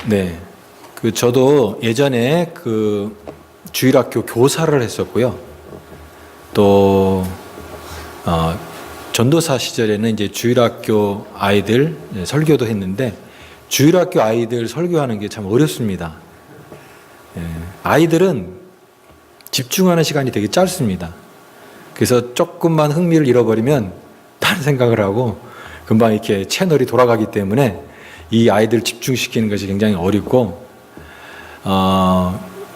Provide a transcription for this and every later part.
네. 저도 예전에 주일학교 교사를 했었고요. 또, 전도사 시절에는 이제 주일학교 아이들 설교도 했는데, 주일학교 아이들 설교하는 게 참 어렵습니다. 아이들은 집중하는 시간이 되게 짧습니다. 그래서 조금만 흥미를 잃어버리면 다른 생각을 하고 금방 이렇게 채널이 돌아가기 때문에 이 아이들 집중시키는 것이 굉장히 어렵고,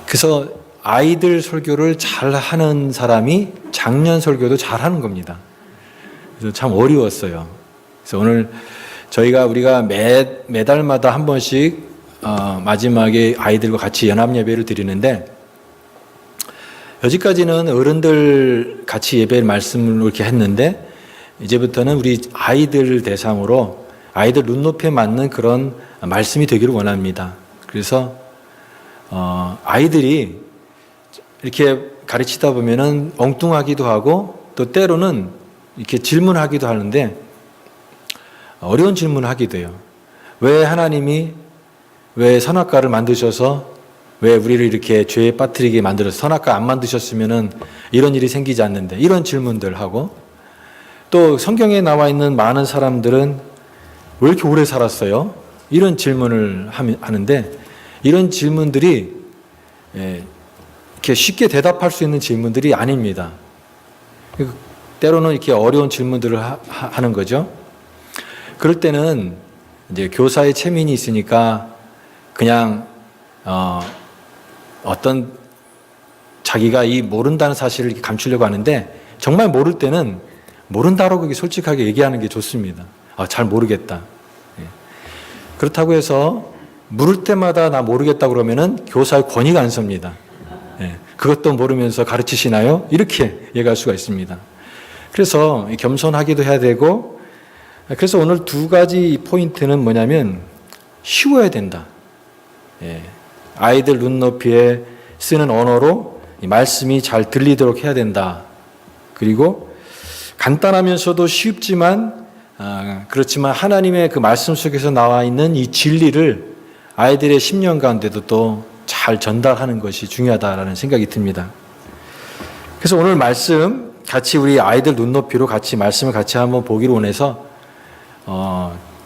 그래서 아이들 설교를 잘 하는 사람이 장년 설교도 잘 하는 겁니다. 그래서 참 어려웠어요. 그래서 오늘 우리가 매달마다 한 번씩 마지막에 아이들과 같이 연합 예배를 드리는데, 여지까지는 어른들 같이 예배 말씀을 이렇게 했는데, 이제부터는 우리 아이들 대상으로 아이들 눈높이에 맞는 그런 말씀이 되기를 원합니다. 그래서 아이들이 이렇게 가르치다 보면은 엉뚱하기도 하고 또 때로는 이렇게 질문하기도 하는데, 어려운 질문을 하기도 해요. 왜 하나님이 왜 선악과를 만드셔서 왜 우리를 이렇게 죄에 빠뜨리게 만들어서 선악과 안 만드셨으면은 이런 일이 생기지 않는데, 이런 질문들 하고, 또 성경에 나와 있는 많은 사람들은 왜 이렇게 오래 살았어요? 이런 질문을 하는데, 이런 질문들이 이렇게 쉽게 대답할 수 있는 질문들이 아닙니다. 때로는 이렇게 어려운 질문들을 하는 거죠. 그럴 때는 이제 교사의 체면이 있으니까 그냥 어떤 자기가 이 모른다는 사실을 감추려고 하는데, 정말 모를 때는 모른다라고 솔직하게 얘기하는 게 좋습니다. 잘 모르겠다. 그렇다고 해서 물을 때마다 나 모르겠다 그러면은 교사의 권위가 안 섭니다. 그것도 모르면서 가르치시나요? 이렇게 얘기할 수가 있습니다. 그래서 겸손하기도 해야 되고, 그래서 오늘 두 가지 포인트는 뭐냐면, 쉬워야 된다. 아이들 눈높이에 쓰는 언어로 이 말씀이 잘 들리도록 해야 된다. 그리고 간단하면서도 쉽지만, 그렇지만 하나님의 그 말씀 속에서 나와 있는 이 진리를 아이들의 심령 가운데도 또 잘 전달하는 것이 중요하다라는 생각이 듭니다. 그래서 오늘 말씀 같이 우리 아이들 눈높이로 같이 말씀을 같이 한번 보기로 원해서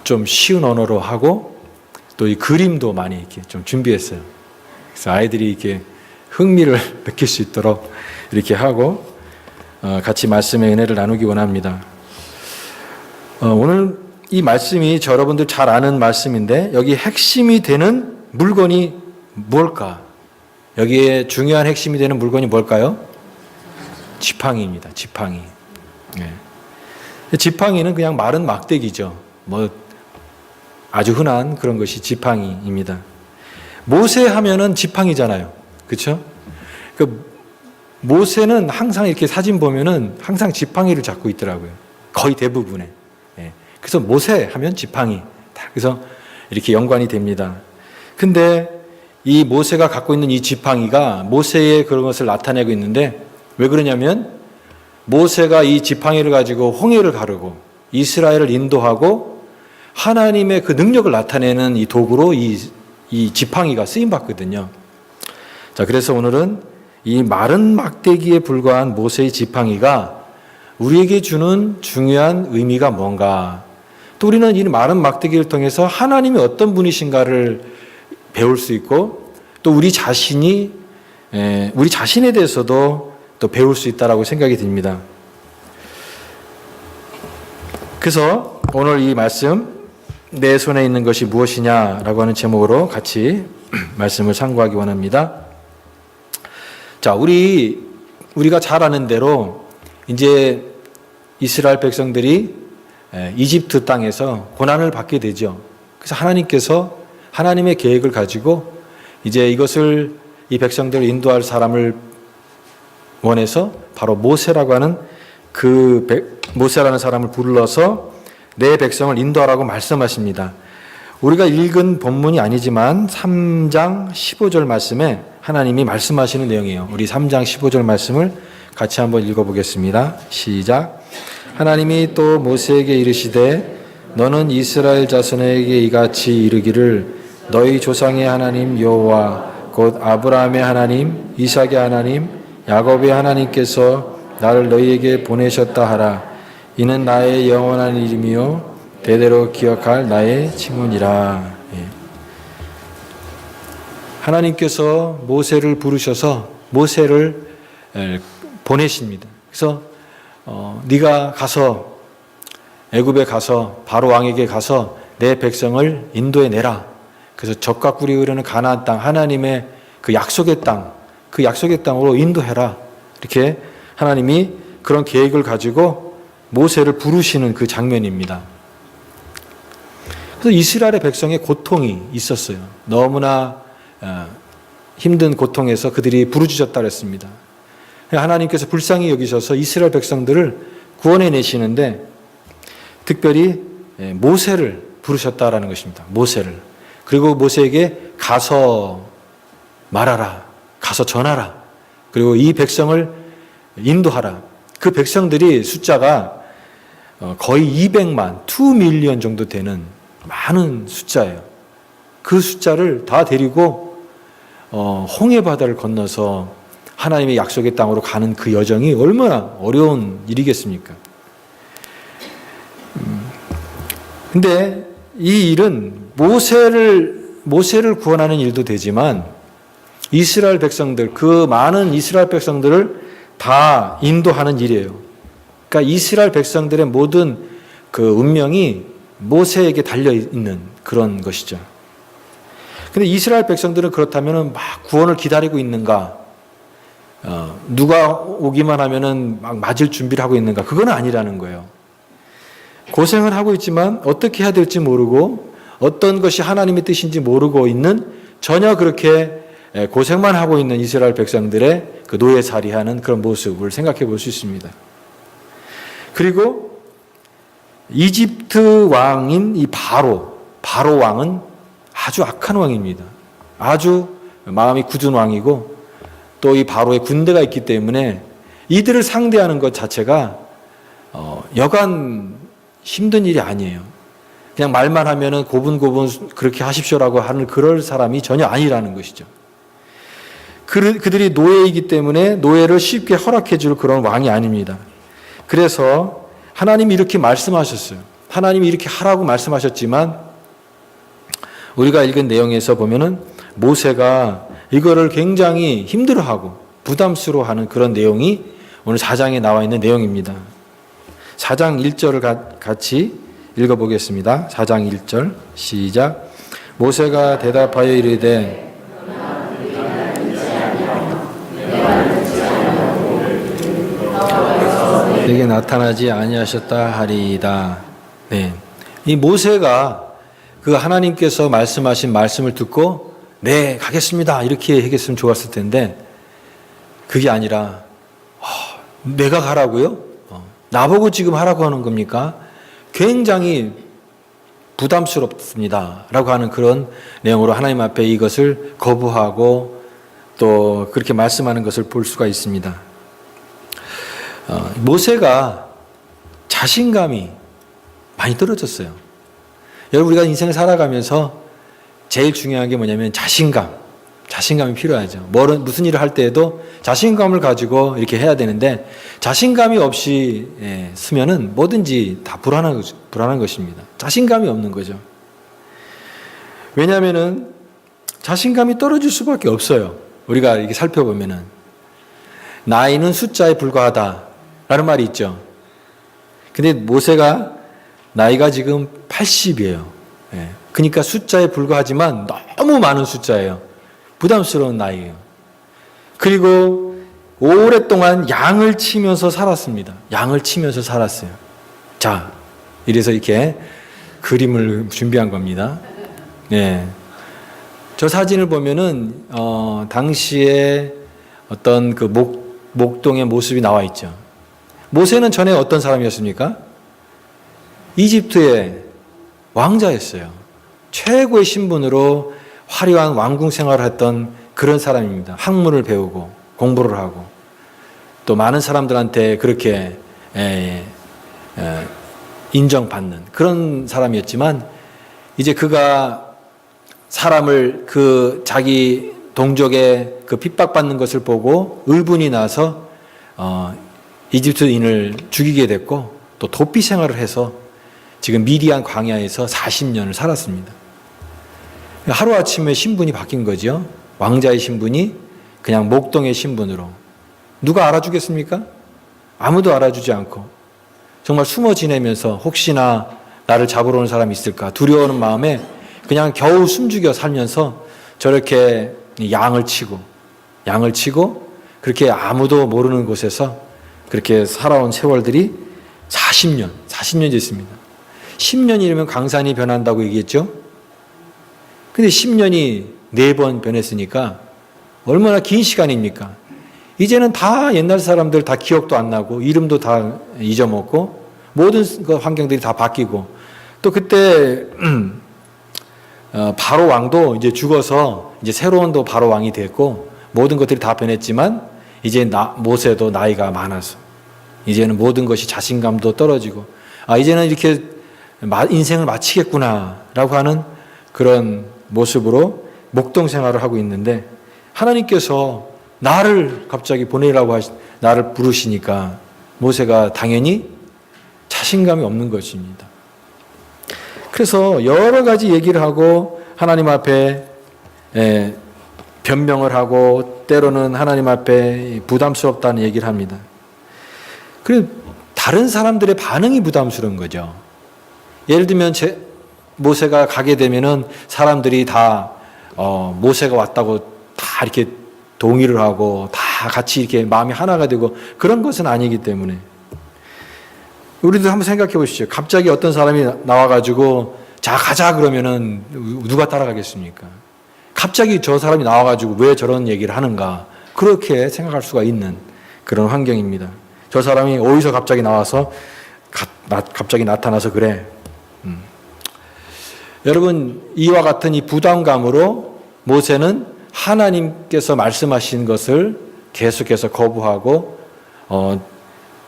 좀 쉬운 언어로 하고, 또 이 그림도 많이 이렇게 좀 준비했어요. 그래서 아이들이 이렇게 흥미를 느낄 수 있도록 이렇게 하고 같이 말씀의 은혜를 나누기 원합니다. 오늘 이 말씀이 여러분들 잘 아는 말씀인데, 여기 핵심이 되는 물건이 뭘까? 여기에 중요한 핵심이 되는 물건이 뭘까요? 지팡이입니다. 지팡이. 지팡이는 그냥 마른 막대기죠. 아주 흔한 그런 것이 지팡이입니다. 모세 하면은 지팡이잖아요. 그렇죠? 모세는 항상 이렇게 사진 보면은 항상 지팡이를 잡고 있더라고요. 거의 대부분에. 그래서 모세 하면 지팡이. 그래서 이렇게 연관이 됩니다. 근데 이 모세가 갖고 있는 이 지팡이가 모세의 그런 것을 나타내고 있는데, 왜 그러냐면 모세가 이 지팡이를 가지고 홍해를 가르고 이스라엘을 인도하고 하나님의 그 능력을 나타내는 이 도구로 이 지팡이가 쓰임받거든요. 자, 그래서 오늘은 이 마른 막대기에 불과한 모세의 지팡이가 우리에게 주는 중요한 의미가 뭔가, 또 우리는 이 마른 막대기를 통해서 하나님이 어떤 분이신가를 배울 수 있고, 또 우리 자신에 대해서도 또 배울 수 있다라고 생각이 듭니다. 그래서 오늘 이 말씀, 내 손에 있는 것이 무엇이냐라고 하는 제목으로 같이 말씀을 참고하기 원합니다. 자, 우리가 잘 아는 대로 이제 이스라엘 백성들이 이집트 땅에서 고난을 받게 되죠. 그래서 하나님께서 하나님의 계획을 가지고 이제 이 백성들을 인도할 사람을 원해서 바로 모세라고 하는 모세라는 사람을 불러서 내 백성을 인도하라고 말씀하십니다. 우리가 읽은 본문이 아니지만 3장 15절 말씀에 하나님이 말씀하시는 내용이에요. 우리 3장 15절 말씀을 같이 한번 읽어보겠습니다. 시작. 하나님이 또 모세에게 이르시되 너는 이스라엘 자손에게 이같이 이르기를 너희 조상의 하나님 여호와 곧 아브라함의 하나님, 이삭의 하나님, 야곱의 하나님께서 나를 너희에게 보내셨다 하라. 이는 나의 영원한 이름이요 대대로 기억할 나의 칭언이라. 하나님께서 모세를 부르셔서 모세를 보내십니다. 그래서 네가 가서 애굽에 가서 바로 왕에게 가서 내 백성을 인도해 내라. 그래서 젖과 꿀이 흐르는 가나안 땅, 하나님의 그 약속의 땅, 그 약속의 땅으로 인도해라. 이렇게 하나님이 그런 계획을 가지고 모세를 부르시는 그 장면입니다. 그래서 이스라엘의 백성의 고통이 있었어요. 너무나 힘든 고통에서 그들이 부르짖었다 그랬습니다. 하나님께서 불쌍히 여기셔서 이스라엘 백성들을 구원해 내시는데 특별히 모세를 부르셨다라는 것입니다. 모세를. 그리고 모세에게 가서 말하라. 가서 전하라. 그리고 이 백성을 인도하라. 그 백성들이 숫자가 거의 200만, 2밀리언 정도 되는 많은 숫자예요. 그 숫자를 다 데리고 홍해 바다를 건너서 하나님의 약속의 땅으로 가는 그 여정이 얼마나 어려운 일이겠습니까? 근데 이 일은 모세를 구원하는 일도 되지만 이스라엘 백성들, 그 많은 이스라엘 백성들을 다 인도하는 일이에요. 그러니까 이스라엘 백성들의 모든 그 운명이 모세에게 달려 있는 그런 것이죠. 근데 이스라엘 백성들은 그렇다면 막 구원을 기다리고 있는가? 누가 오기만 하면은 막 맞을 준비를 하고 있는가? 그건 아니라는 거예요. 고생을 하고 있지만 어떻게 해야 될지 모르고 어떤 것이 하나님의 뜻인지 모르고 있는 전혀 그렇게 고생만 하고 있는 이스라엘 백성들의 그 노예살이하는 그런 모습을 생각해 볼 수 있습니다. 그리고 이집트 왕인 이 바로 왕은 아주 악한 왕입니다. 아주 마음이 굳은 왕이고 또 이 바로의 군대가 있기 때문에 이들을 상대하는 것 자체가 여간 힘든 일이 아니에요. 그냥 말만 하면은 고분고분 그렇게 하십시오라고 하는 그럴 사람이 전혀 아니라는 것이죠. 그들이 노예이기 때문에 노예를 쉽게 허락해 줄 그런 왕이 아닙니다. 그래서 하나님이 이렇게 말씀하셨어요. 하나님이 이렇게 하라고 말씀하셨지만 우리가 읽은 내용에서 보면은 모세가 이거를 굉장히 힘들어하고 부담스러워하는 그런 내용이 오늘 4장에 나와 있는 내용입니다. 4장 1절을 같이 읽어보겠습니다. 4장 1절 시작. 모세가 대답하여 이르되 내게 나타나지 아니하셨다 하리이다. 네, 이 모세가 그 하나님께서 말씀하신 말씀을 듣고 네 가겠습니다 이렇게 하겠으면 좋았을 텐데 그게 아니라 내가 가라고요? 나보고 지금 하라고 하는 겁니까? 굉장히 부담스럽습니다 라고 하는 그런 내용으로 하나님 앞에 이것을 거부하고 또 그렇게 말씀하는 것을 볼 수가 있습니다. 모세가 자신감이 많이 떨어졌어요. 여러분 우리가 인생을 살아가면서 제일 중요한 게 뭐냐면 자신감이 필요하죠. 무슨 일을 할 때에도 자신감을 가지고 이렇게 해야 되는데 자신감이 없이 쓰면은 뭐든지 다 불안한 것입니다. 자신감이 없는 거죠. 왜냐하면은 자신감이 떨어질 수밖에 없어요. 우리가 이렇게 살펴보면은 나이는 숫자에 불과하다라는 말이 있죠. 근데 모세가 나이가 지금 80이에요. 그러니까 숫자에 불과하지만 너무 많은 숫자예요. 부담스러운 나이예요. 그리고 오랫동안 양을 치면서 살았습니다. 양을 치면서 살았어요. 자, 이래서 이렇게 그림을 준비한 겁니다. 네. 저 사진을 보면은 당시에 어떤 그 목동의 모습이 나와 있죠. 모세는 전에 어떤 사람이었습니까? 이집트의 왕자였어요. 최고의 신분으로 화려한 왕궁 생활을 했던 그런 사람입니다. 학문을 배우고 공부를 하고 또 많은 사람들한테 그렇게 인정받는 그런 사람이었지만 이제 그가 사람을 그 자기 동족의 그 핍박받는 것을 보고 의분이 나서 이집트인을 죽이게 됐고 또 도피 생활을 해서 지금 미디안 광야에서 40년을 살았습니다. 하루아침에 신분이 바뀐 거죠. 왕자의 신분이 그냥 목동의 신분으로. 누가 알아주겠습니까? 아무도 알아주지 않고 정말 숨어 지내면서 혹시나 나를 잡으러 오는 사람이 있을까 두려워하는 마음에 그냥 겨우 숨죽여 살면서 저렇게 양을 치고 그렇게 아무도 모르는 곳에서 그렇게 살아온 세월들이 40년 됐습니다. 10년이면 강산이 변한다고 얘기했죠. 근데 10년이 4번 변했으니까 얼마나 긴 시간입니까? 이제는 다 옛날 사람들 다 기억도 안 나고 이름도 다 잊어먹고 모든 환경들이 다 바뀌고 또 그때 바로 왕도 이제 죽어서 이제 새로운 또 바로 왕이 됐고 모든 것들이 다 변했지만 이제 모세도 나이가 많아서 이제는 모든 것이 자신감도 떨어지고 이제는 이렇게 인생을 마치겠구나라고 하는 그런 모습으로 목동 생활을 하고 있는데 하나님께서 나를 갑자기 보내라고 나를 부르시니까 모세가 당연히 자신감이 없는 것입니다. 그래서 여러 가지 얘기를 하고 하나님 앞에 변명을 하고 때로는 하나님 앞에 부담스럽다는 얘기를 합니다. 그리고 다른 사람들의 반응이 부담스러운 거죠. 예를 들면 모세가 가게 되면은 사람들이 다 모세가 왔다고 다 이렇게 동의를 하고 다 같이 이렇게 마음이 하나가 되고 그런 것은 아니기 때문에 우리도 한번 생각해 보십시오. 갑자기 어떤 사람이 나와가지고 자 가자 그러면은 누가 따라가겠습니까? 갑자기 저 사람이 나와가지고 왜 저런 얘기를 하는가 그렇게 생각할 수가 있는 그런 환경입니다. 저 사람이 어디서 갑자기 나와서 갑자기 나타나서 그래. 여러분 이와 같은 이 부담감으로 모세는 하나님께서 말씀하신 것을 계속해서 거부하고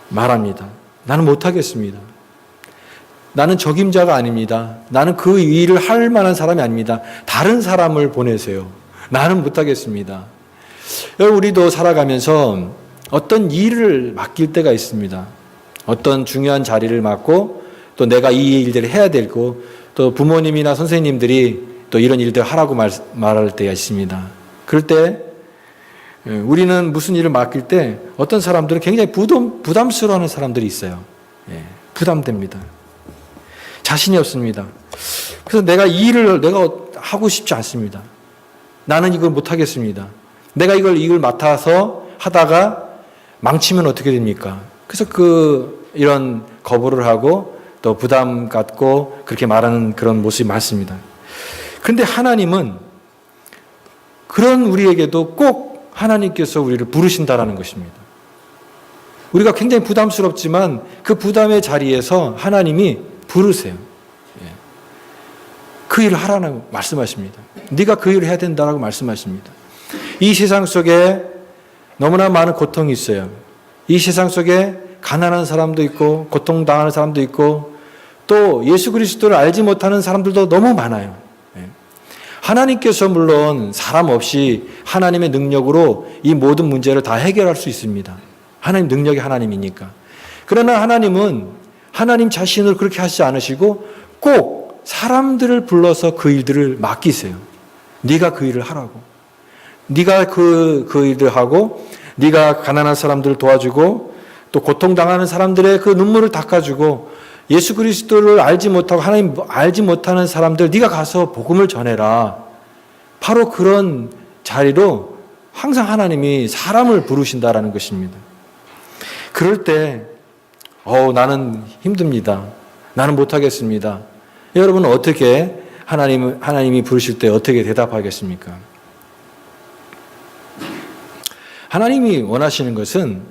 말합니다. 나는 못하겠습니다. 나는 적임자가 아닙니다. 나는 그 일을 할 만한 사람이 아닙니다. 다른 사람을 보내세요. 나는 못하겠습니다. 여러분 우리도 살아가면서 어떤 일을 맡길 때가 있습니다. 어떤 중요한 자리를 맡고 또 내가 이 일들을 해야 되고 또 부모님이나 선생님들이 또 이런 일들 하라고 말할 때가 있습니다. 그럴 때 우리는 무슨 일을 맡길 때 어떤 사람들은 굉장히 부담스러워하는 사람들이 있어요. 부담됩니다. 자신이 없습니다. 그래서 내가 이 일을 내가 하고 싶지 않습니다. 나는 이걸 못하겠습니다. 내가 이걸 맡아서 하다가 망치면 어떻게 됩니까? 그래서 이런 거부를 하고 또 부담 갖고 그렇게 말하는 그런 모습이 많습니다. 그런데 하나님은 그런 우리에게도 꼭 하나님께서 우리를 부르신다라는 것입니다. 우리가 굉장히 부담스럽지만 그 부담의 자리에서 하나님이 부르세요. 그 일을 하라고 말씀하십니다. 네가 그 일을 해야 된다라고 말씀하십니다. 이 세상 속에 너무나 많은 고통이 있어요. 이 세상 속에 가난한 사람도 있고 고통당하는 사람도 있고 또 예수 그리스도를 알지 못하는 사람들도 너무 많아요. 하나님께서 물론 사람 없이 하나님의 능력으로 이 모든 문제를 다 해결할 수 있습니다. 하나님 능력이 하나님이니까. 그러나 하나님은 하나님 자신을 그렇게 하시지 않으시고 꼭 사람들을 불러서 그 일들을 맡기세요. 네가 그 일을 하라고. 네가 그 일을 하고 네가 가난한 사람들을 도와주고 또 고통당하는 사람들의 그 눈물을 닦아주고 예수 그리스도를 알지 못하고 하나님 알지 못하는 사람들 네가 가서 복음을 전해라. 바로 그런 자리로 항상 하나님이 사람을 부르신다라는 것입니다. 그럴 때 나는 힘듭니다. 나는 못하겠습니다. 여러분은 어떻게 하나님이 부르실 때 어떻게 대답하겠습니까? 하나님이 원하시는 것은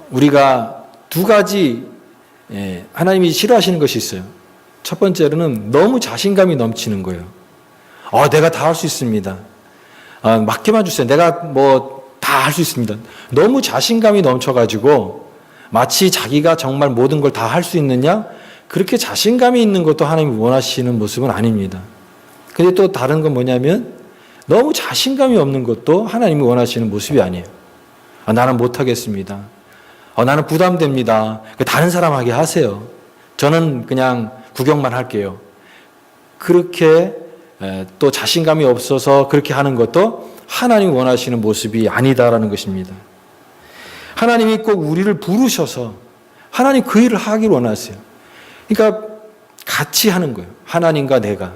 우리가 두 가지 하나님이 싫어하시는 것이 있어요. 첫 번째로는 너무 자신감이 넘치는 거예요. 내가 다 할 수 있습니다. 맡겨만 주세요. 내가 다 할 수 있습니다. 너무 자신감이 넘쳐가지고 마치 자기가 정말 모든 걸 다 할 수 있느냐? 그렇게 자신감이 있는 것도 하나님이 원하시는 모습은 아닙니다. 근데 또 다른 건 뭐냐면 너무 자신감이 없는 것도 하나님이 원하시는 모습이 아니에요. 나는 못하겠습니다. 나는 부담됩니다. 다른 사람 하게 하세요. 저는 그냥 구경만 할게요. 그렇게 또 자신감이 없어서 그렇게 하는 것도 하나님이 원하시는 모습이 아니다라는 것입니다. 하나님이 꼭 우리를 부르셔서 하나님 그 일을 하기를 원하세요. 그러니까 같이 하는 거예요. 하나님과 내가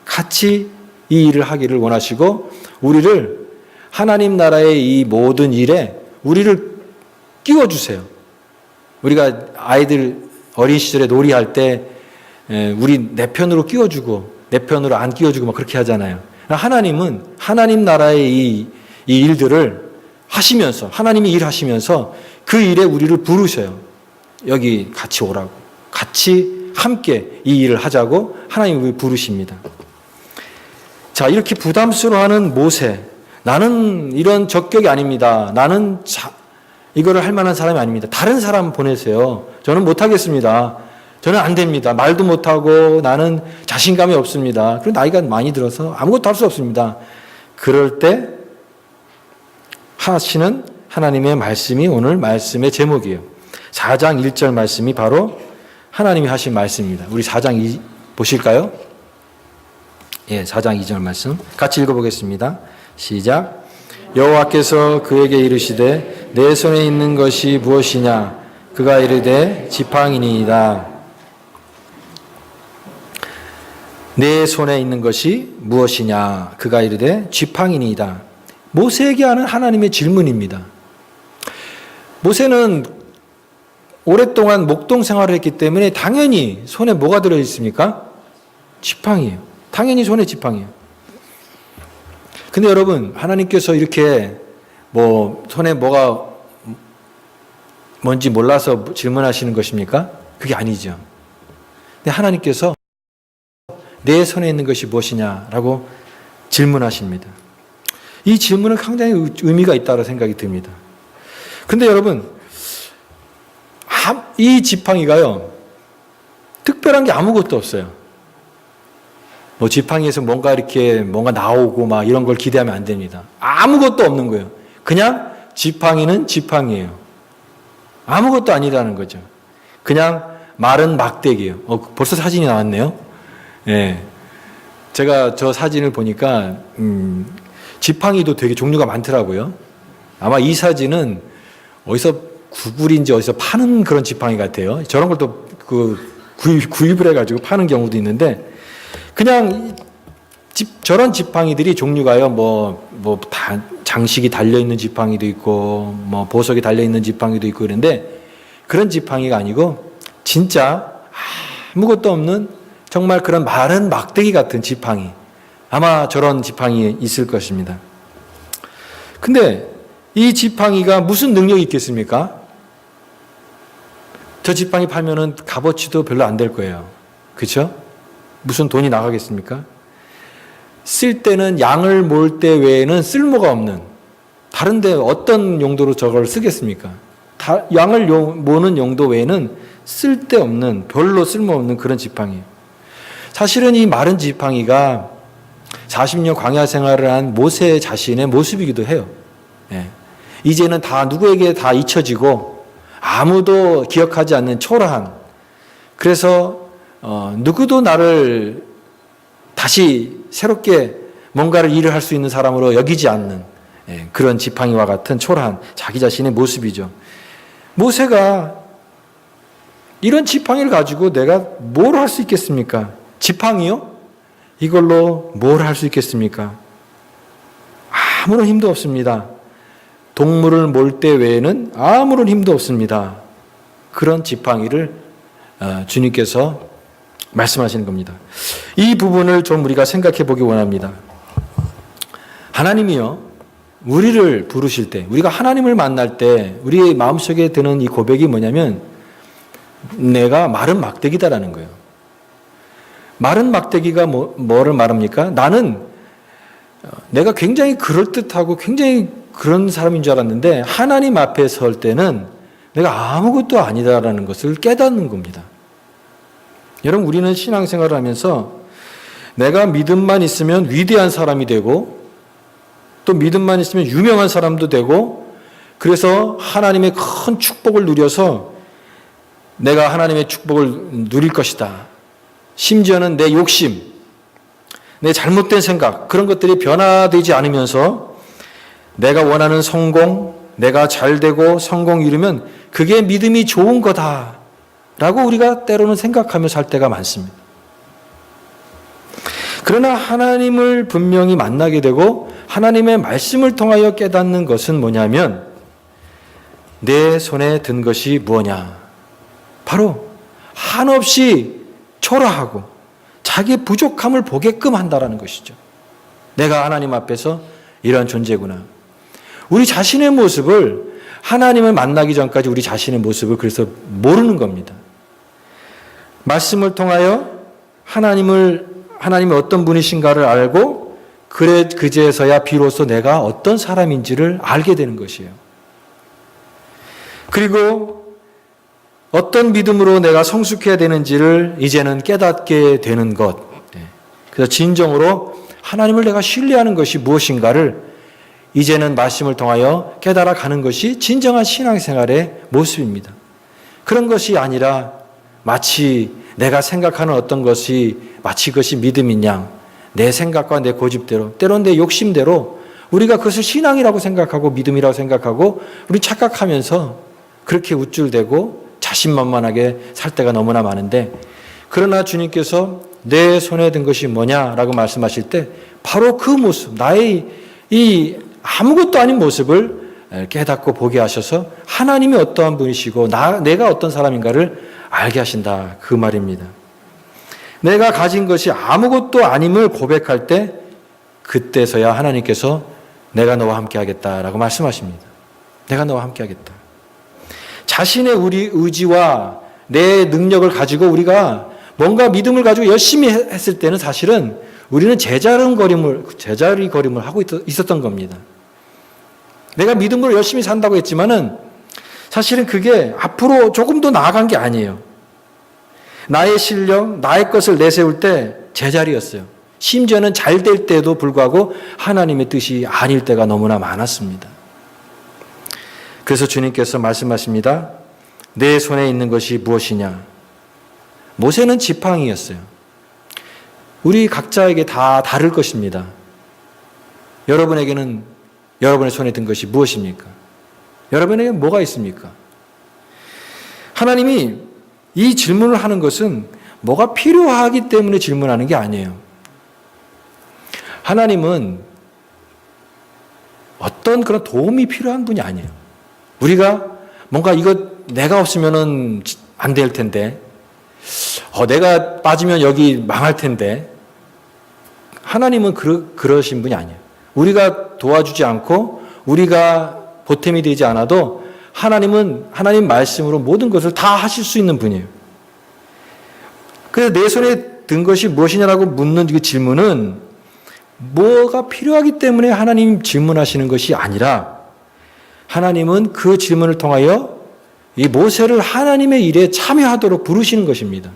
같이 이 일을 하기를 원하시고 우리를 하나님 나라의 이 모든 일에 우리를 끼워주세요. 우리가 아이들 어린 시절에 놀이할 때 우리 내 편으로 끼워주고 내 편으로 안 끼워주고 막 그렇게 하잖아요. 하나님은 하나님 나라의 이 일들을 하시면서 하나님이 일하시면서 그 일에 우리를 부르셔요. 여기 같이 오라고. 같이 함께 이 일을 하자고 하나님이 부르십니다. 자, 이렇게 부담스러워하는 모세. 나는 이런 적격이 아닙니다. 나는 이거를 할 만한 사람이 아닙니다. 다른 사람 보내세요. 저는 못하겠습니다. 저는 안 됩니다. 말도 못하고 나는 자신감이 없습니다. 그리고 나이가 많이 들어서 아무것도 할 수 없습니다. 그럴 때 하시는 하나님의 말씀이 오늘 말씀의 제목이에요. 4장 1절 말씀이 바로 하나님이 하신 말씀입니다. 우리 4장 보실까요? 예, 4장 2절 말씀 같이 읽어보겠습니다. 시작. 여호와께서 그에게 이르시되 내 손에 있는 것이 무엇이냐? 그가 이르되 지팡이니이다. 내 손에 있는 것이 무엇이냐? 그가 이르되 지팡이니이다. 모세에게 하는 하나님의 질문입니다. 모세는 오랫동안 목동 생활을 했기 때문에 당연히 손에 뭐가 들어있습니까? 지팡이에요. 당연히 손에 지팡이에요. 근데 여러분, 하나님께서 이렇게 손에 뭐가 뭔지 몰라서 질문하시는 것입니까? 그게 아니죠. 근데 하나님께서 내 손에 있는 것이 무엇이냐라고 질문하십니다. 이 질문은 굉장히 의미가 있다고 생각이 듭니다. 근데 여러분, 이 지팡이가요, 특별한 게 아무것도 없어요. 지팡이에서 뭔가 나오고 막 이런 걸 기대하면 안 됩니다. 아무것도 없는 거예요. 그냥 지팡이는 지팡이에요. 아무것도 아니라는 거죠. 그냥 마른 막대기예요. 벌써 사진이 나왔네요. 예. 제가 저 사진을 보니까, 지팡이도 되게 종류가 많더라고요. 아마 이 사진은 어디서 구글인지 어디서 파는 그런 지팡이 같아요. 저런 걸 또 구입을 해가지고 파는 경우도 있는데, 그냥 저런 지팡이들이 종류가요, 장식이 달려있는 지팡이도 있고, 보석이 달려있는 지팡이도 있고 그런데, 그런 지팡이가 아니고, 진짜 아무것도 없는 정말 그런 마른 막대기 같은 지팡이. 아마 저런 지팡이 있을 것입니다. 근데 이 지팡이가 무슨 능력이 있겠습니까? 저 지팡이 팔면은 값어치도 별로 안 될 거예요. 그렇죠? 무슨 돈이 나가겠습니까? 쓸 때는 양을 몰 때 외에는 쓸모가 없는, 다른데 어떤 용도로 저걸 쓰겠습니까? 양을 모는 용도 외에는 쓸데없는, 별로 쓸모없는 그런 지팡이에요. 사실은 이 마른 지팡이가 40년 광야 생활을 한 모세 자신의 모습이기도 해요. 예. 이제는 다 누구에게 다 잊혀지고 아무도 기억하지 않는 초라한, 그래서 누구도 나를 다시 새롭게 뭔가를 일을 할 수 있는 사람으로 여기지 않는 그런 지팡이와 같은 초라한 자기 자신의 모습이죠. 모세가 이런 지팡이를 가지고 내가 뭘 할 수 있겠습니까? 지팡이요? 이걸로 뭘 할 수 있겠습니까? 아무런 힘도 없습니다. 동물을 몰 때 외에는 아무런 힘도 없습니다. 그런 지팡이를 주님께서 말씀하시는 겁니다. 이 부분을 좀 우리가 생각해 보기 원합니다. 하나님이요, 우리를 부르실 때, 우리가 하나님을 만날 때 우리의 마음속에 드는 이 고백이 뭐냐면, 내가 마른 막대기다라는 거예요. 마른 막대기가 뭐를 말합니까? 나는 내가 굉장히 그럴듯하고 굉장히 그런 사람인 줄 알았는데 하나님 앞에 설 때는 내가 아무것도 아니다라는 것을 깨닫는 겁니다. 여러분, 우리는 신앙생활을 하면서 내가 믿음만 있으면 위대한 사람이 되고 또 믿음만 있으면 유명한 사람도 되고 그래서 하나님의 큰 축복을 누려서 내가 하나님의 축복을 누릴 것이다. 심지어는 내 욕심, 내 잘못된 생각 그런 것들이 변화되지 않으면서 내가 원하는 성공, 내가 잘되고 성공 이루면 그게 믿음이 좋은 거다라고 우리가 때로는 생각하며 살 때가 많습니다. 그러나 하나님을 분명히 만나게 되고 하나님의 말씀을 통하여 깨닫는 것은 뭐냐면 내 손에 든 것이 무엇냐? 바로 한없이 초라하고 자기 부족함을 보게끔 한다라는 것이죠. 내가 하나님 앞에서 이러한 존재구나. 우리 자신의 모습을 하나님을 만나기 전까지 우리 자신의 모습을 그래서 모르는 겁니다. 말씀을 통하여 하나님이 어떤 분이신가를 알고 그제서야 비로소 내가 어떤 사람인지를 알게 되는 것이에요. 그리고 어떤 믿음으로 내가 성숙해야 되는지를 이제는 깨닫게 되는 것. 그래서 진정으로 하나님을 내가 신뢰하는 것이 무엇인가를 이제는 말씀을 통하여 깨달아 가는 것이 진정한 신앙생활의 모습입니다. 그런 것이 아니라 마치 내가 생각하는 어떤 것이 마치 그것이 믿음인 양, 내 생각과 내 고집대로, 때로는 내 욕심대로 우리가 그것을 신앙이라고 생각하고 믿음이라고 생각하고 우리 착각하면서 그렇게 우쭐대고 자신만만하게 살 때가 너무나 많은데 그러나 주님께서 내 손에 든 것이 뭐냐라고 말씀하실 때 바로 그 모습, 나의 이 아무것도 아닌 모습을 깨닫고 보게 하셔서 하나님이 어떠한 분이시고 내가 어떤 사람인가를 알게 하신다. 그 말입니다. 내가 가진 것이 아무것도 아님을 고백할 때 그때서야 하나님께서 내가 너와 함께 하겠다라고 말씀하십니다. 내가 너와 함께 하겠다. 자신의 우리 의지와 내 능력을 가지고 우리가 뭔가 믿음을 가지고 열심히 했을 때는 사실은 우리는 제자리걸음을 하고 있었던 겁니다. 내가 믿음으로 열심히 산다고 했지만은 사실은 그게 앞으로 조금 더 나아간 게 아니에요. 나의 실력, 나의 것을 내세울 때 제자리였어요. 심지어는 잘 될 때도 불구하고 하나님의 뜻이 아닐 때가 너무나 많았습니다. 그래서 주님께서 말씀하십니다. 내 손에 있는 것이 무엇이냐? 모세는 지팡이였어요. 우리 각자에게 다 다를 것입니다. 여러분에게는 여러분의 손에 든 것이 무엇입니까? 여러분에게 뭐가 있습니까? 하나님이 이 질문을 하는 것은 뭐가 필요하기 때문에 질문하는 게 아니에요. 하나님은 어떤 그런 도움이 필요한 분이 아니에요. 우리가 뭔가 이거 내가 없으면은 안 될 텐데, 내가 빠지면 여기 망할 텐데, 하나님은 그러신 분이 아니에요. 우리가 도와주지 않고 우리가 보탬이 되지 않아도 하나님은 하나님 말씀으로 모든 것을 다 하실 수 있는 분이에요. 그래서 내 손에 든 것이 무엇이냐라고 묻는 그 질문은 뭐가 필요하기 때문에 하나님 질문하시는 것이 아니라 하나님은 그 질문을 통하여 이 모세를 하나님의 일에 참여하도록 부르시는 것입니다.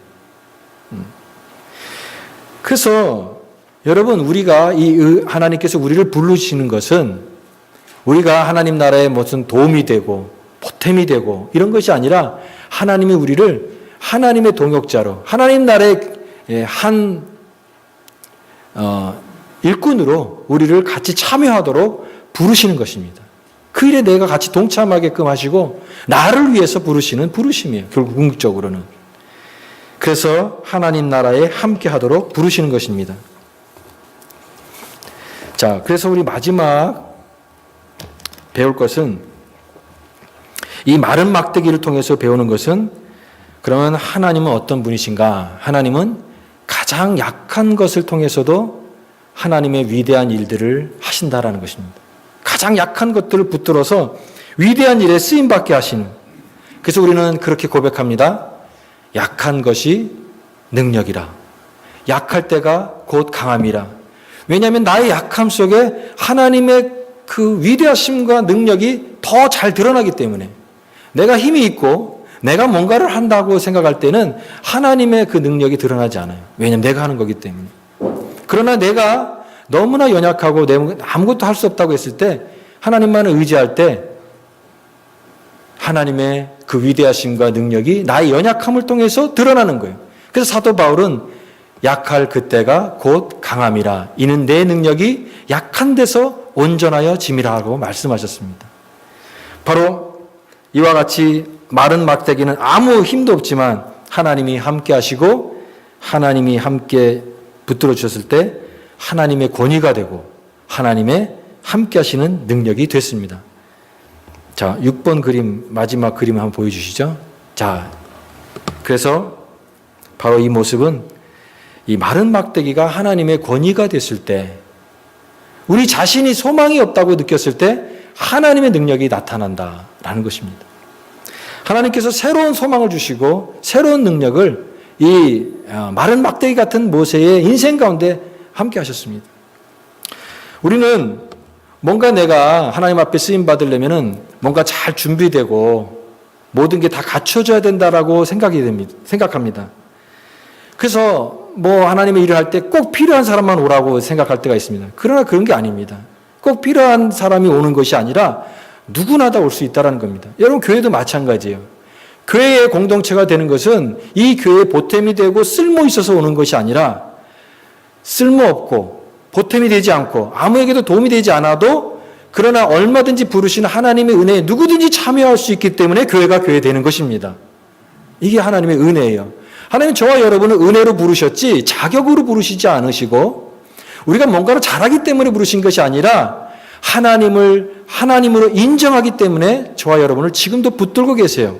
그래서 여러분 우리가 하나님께서 우리를 부르시는 것은 우리가 하나님 나라에 무슨 도움이 되고 보탬이 되고 이런 것이 아니라 하나님이 우리를 하나님의 동역자로 하나님 나라의 한 일꾼으로 우리를 같이 참여하도록 부르시는 것입니다. 그 일에 내가 같이 동참하게끔 하시고 나를 위해서 부르시는 부르심이에요. 결국 궁극적으로는. 그래서 하나님 나라에 함께 하도록 부르시는 것입니다. 자, 그래서 우리 마지막 배울 것은 이 마른 막대기를 통해서 배우는 것은 그러면 하나님은 어떤 분이신가? 하나님은 가장 약한 것을 통해서도 하나님의 위대한 일들을 하신다라는 것입니다. 가장 약한 것들을 붙들어서 위대한 일에 쓰임받게 하시는. 그래서 우리는 그렇게 고백합니다. 약한 것이 능력이라. 약할 때가 곧 강함이라. 왜냐하면 나의 약함 속에 하나님의 그 위대하심과 능력이 더 잘 드러나기 때문에 내가 힘이 있고 내가 뭔가를 한다고 생각할 때는 하나님의 그 능력이 드러나지 않아요. 왜냐하면 내가 하는 거기 때문에. 그러나 내가 너무나 연약하고 아무것도 할 수 없다고 했을 때 하나님만을 의지할 때 하나님의 그 위대하심과 능력이 나의 연약함을 통해서 드러나는 거예요. 그래서 사도 바울은 약할 그때가 곧 강함이라. 이는 내 능력이 약한 데서 온전하여 짐이라고 말씀하셨습니다. 바로 이와 같이 마른 막대기는 아무 힘도 없지만 하나님이 함께 하시고 하나님이 함께 붙들어 주셨을 때 하나님의 권위가 되고 하나님의 함께 하시는 능력이 됐습니다. 자, 6번 그림, 마지막 그림 한번 보여주시죠. 자, 그래서 바로 이 모습은 이 마른 막대기가 하나님의 권위가 됐을 때 우리 자신이 소망이 없다고 느꼈을 때 하나님의 능력이 나타난다라는 것입니다. 하나님께서 새로운 소망을 주시고 새로운 능력을 이 마른 막대기 같은 모세의 인생 가운데 함께 하셨습니다. 우리는 뭔가 내가 하나님 앞에 쓰임 받으려면은 뭔가 잘 준비되고 모든 게 다 갖춰져야 된다라고 생각합니다. 그래서 뭐 하나님의 일을 할 때 꼭 필요한 사람만 오라고 생각할 때가 있습니다. 그러나 그런 게 아닙니다. 꼭 필요한 사람이 오는 것이 아니라 누구나 다 올 수 있다는 겁니다. 여러분 교회도 마찬가지예요. 교회의 공동체가 되는 것은 이 교회에 보탬이 되고 쓸모 있어서 오는 것이 아니라 쓸모없고 보탬이 되지 않고 아무에게도 도움이 되지 않아도 그러나 얼마든지 부르시는 하나님의 은혜에 누구든지 참여할 수 있기 때문에 교회가 교회 되는 것입니다. 이게 하나님의 은혜예요. 하나님 저와 여러분을 은혜로 부르셨지 자격으로 부르시지 않으시고 우리가 뭔가를 잘하기 때문에 부르신 것이 아니라 하나님을 하나님으로 인정하기 때문에 저와 여러분을 지금도 붙들고 계세요.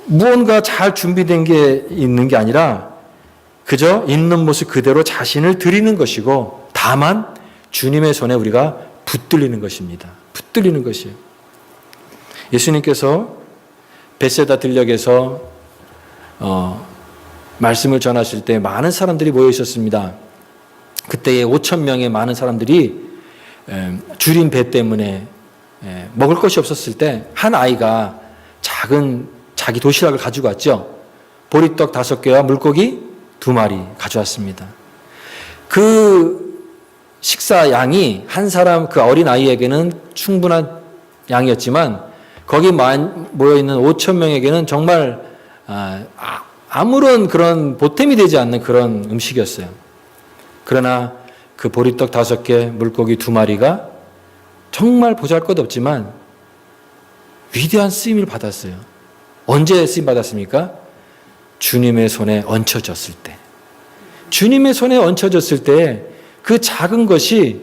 무언가 잘 준비된 게 있는 게 아니라 그저 있는 모습 그대로 자신을 드리는 것이고 다만 주님의 손에 우리가 붙들리는 것입니다. 붙들리는 것이에요. 예수님께서 벳세다 들녘에서 말씀을 전하실 때 많은 사람들이 모여 있었습니다. 그때에 5,000명의 많은 사람들이 줄인 배 때문에 먹을 것이 없었을 때 한 아이가 작은 자기 도시락을 가지고 왔죠. 보리떡 5개와 물고기 2마리 가져왔습니다. 그 식사 양이 한 사람 그 어린 아이에게는 충분한 양이었지만 거기 모여있는 5,000명에게는 정말 아무런 그런 보탬이 되지 않는 그런 음식이었어요. 그러나 그 보리떡 5개, 물고기 2마리가 정말 보잘것없지만 위대한 쓰임을 받았어요. 언제 쓰임 받았습니까? 주님의 손에 얹혀졌을 때. 주님의 손에 얹혀졌을 때 그 작은 것이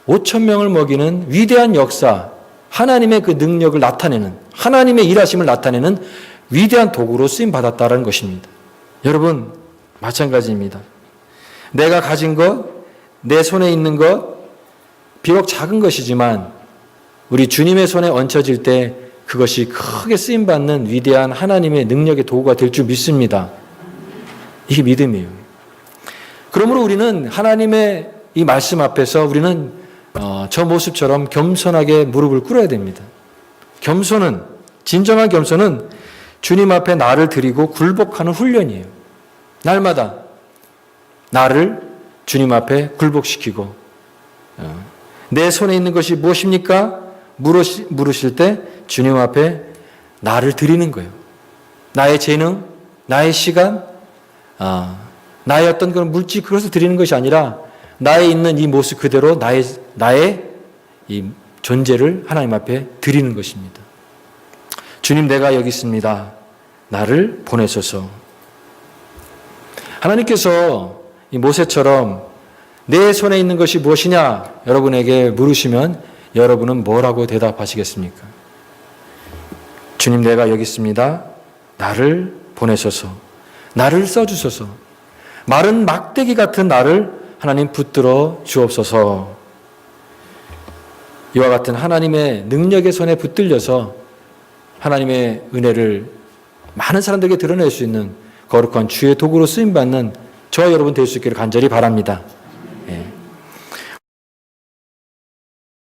5,000명을 먹이는 위대한 역사, 하나님의 그 능력을 나타내는, 하나님의 일하심을 나타내는 위대한 도구로 쓰임 받았다는 것입니다. 여러분 마찬가지입니다. 내가 가진 것, 내 손에 있는 것, 비록 작은 것이지만 우리 주님의 손에 얹혀질 때 그것이 크게 쓰임받는 위대한 하나님의 능력의 도구가 될 줄 믿습니다. 이게 믿음이에요. 그러므로 우리는 하나님의 이 말씀 앞에서 우리는 저 모습처럼 겸손하게 무릎을 꿇어야 됩니다. 겸손은, 진정한 겸손은 주님 앞에 나를 드리고 굴복하는 훈련이에요. 날마다 나를 주님 앞에 굴복시키고 내 손에 있는 것이 무엇입니까? 물으실 때 주님 앞에 나를 드리는 거예요. 나의 재능, 나의 시간, 나의 어떤 그런 물질 그것을 드리는 것이 아니라 나의 있는 이 모습 그대로 나의 이 존재를 하나님 앞에 드리는 것입니다. 주님 내가 여기 있습니다. 나를 보내소서. 하나님께서 이 모세처럼 내 손에 있는 것이 무엇이냐 여러분에게 물으시면 여러분은 뭐라고 대답하시겠습니까? 주님 내가 여기 있습니다. 나를 보내소서. 나를 써주소서. 마른 막대기 같은 나를 하나님 붙들어 주옵소서. 이와 같은 하나님의 능력의 손에 붙들려서 하나님의 은혜를 많은 사람들에게 드러낼 수 있는 거룩한 주의 도구로 쓰임받는 저와 여러분 될 수 있기를 간절히 바랍니다.